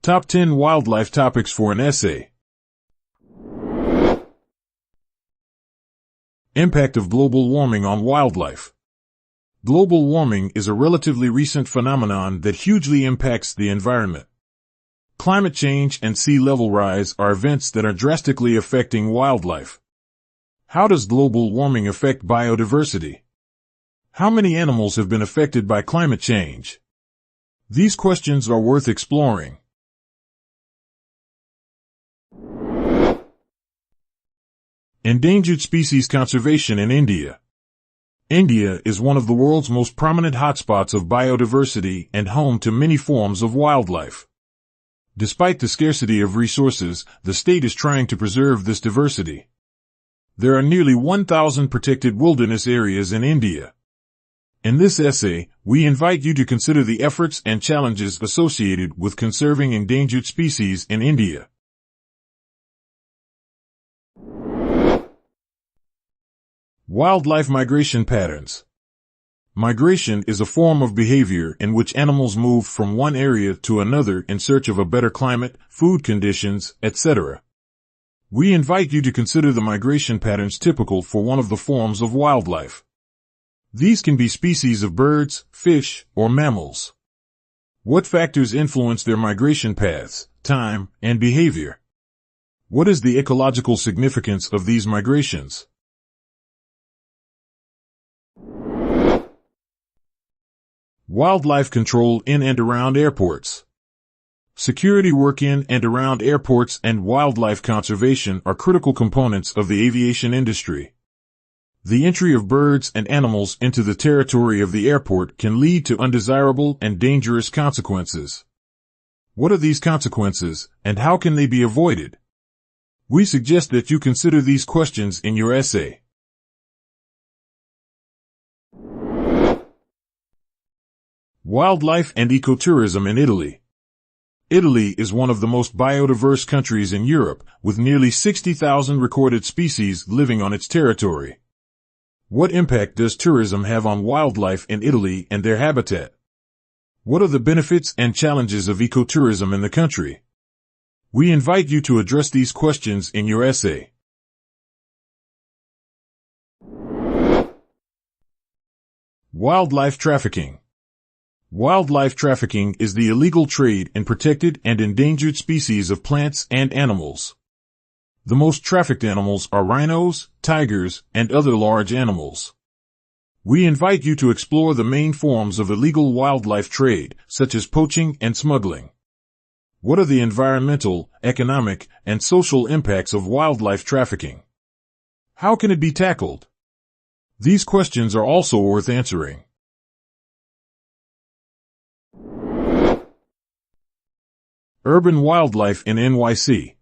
Top 10 Wildlife Topics for an Essay. Impact of global warming on wildlife. Global warming is a relatively recent phenomenon that hugely impacts the environment. Climate change and sea level rise are events that are drastically affecting wildlife. How does global warming affect biodiversity? How many animals have been affected by climate change? These questions are worth exploring. Endangered species conservation in India. India is one of the world's most prominent hotspots of biodiversity and home to many forms of wildlife. Despite the scarcity of resources, the state is trying to preserve this diversity. There are nearly 1,000 protected wilderness areas in India. In this essay, we invite you to consider the efforts and challenges associated with conserving endangered species in India. Wildlife migration patterns. Migration is a form of behavior in which animals move from one area to another in search of a better climate, food conditions, etc. We invite you to consider the migration patterns typical for one of the forms of wildlife. These can be species of birds, fish, or mammals. What factors influence their migration paths, time, and behavior? What is the ecological significance of these migrations? Wildlife control in and around airports. Security work in and around airports and wildlife conservation are critical components of the aviation industry. The entry of birds and animals into the territory of the airport can lead to undesirable and dangerous consequences. What are these consequences, and how can they be avoided? We suggest that you consider these questions in your essay. Wildlife and ecotourism in Italy. Italy is one of the most biodiverse countries in Europe, with nearly 60,000 recorded species living on its territory. What impact does tourism have on wildlife in Italy and their habitat? What are the benefits and challenges of ecotourism in the country? We invite you to address these questions in your essay. Wildlife trafficking. Wildlife trafficking is the illegal trade in protected and endangered species of plants and animals. The most trafficked animals are rhinos, tigers, and other large animals. We invite you to explore the main forms of illegal wildlife trade, such as poaching and smuggling. What are the environmental, economic, and social impacts of wildlife trafficking? How can it be tackled? These questions are also worth answering. Urban wildlife in NYC.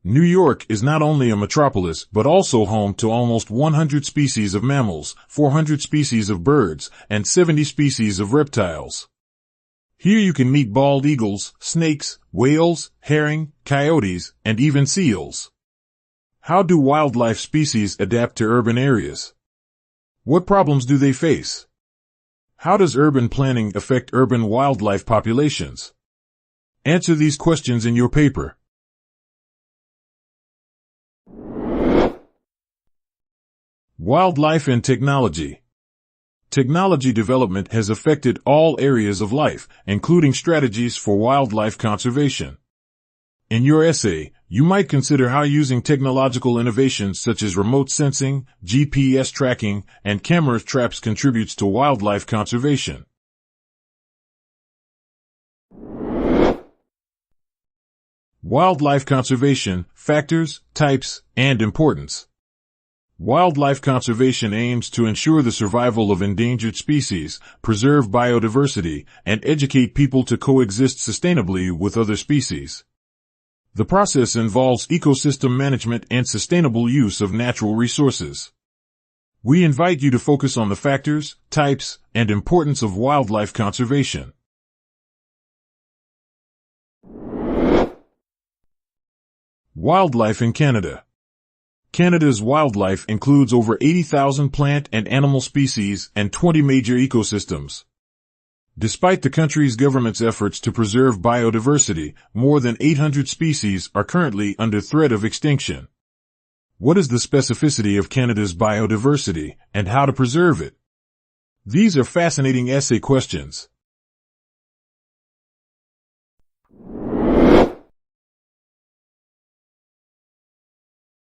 New York is not only a metropolis but also home to almost 100 species of mammals, 400 species of birds, and 70 species of reptiles. Here you can meet bald eagles, snakes, whales, herring, coyotes, and even seals. How do wildlife species adapt to urban areas? What problems do they face? How does urban planning affect urban wildlife populations? Answer these questions in your paper. Wildlife and technology. Technology development has affected all areas of life, including strategies for wildlife conservation. In your essay, you might consider how using technological innovations such as remote sensing, GPS tracking, and camera traps contributes to wildlife conservation. Wildlife conservation, factors, types, and importance. Wildlife conservation aims to ensure the survival of endangered species, preserve biodiversity, and educate people to coexist sustainably with other species. The process involves ecosystem management and sustainable use of natural resources. We invite you to focus on the factors, types, and importance of wildlife conservation. Wildlife in Canada. Canada's wildlife includes over 80,000 plant and animal species and 20 major ecosystems. Despite the country's government's efforts to preserve biodiversity, more than 800 species are currently under threat of extinction. What is the specificity of Canada's biodiversity, and how to preserve it? These are fascinating essay questions.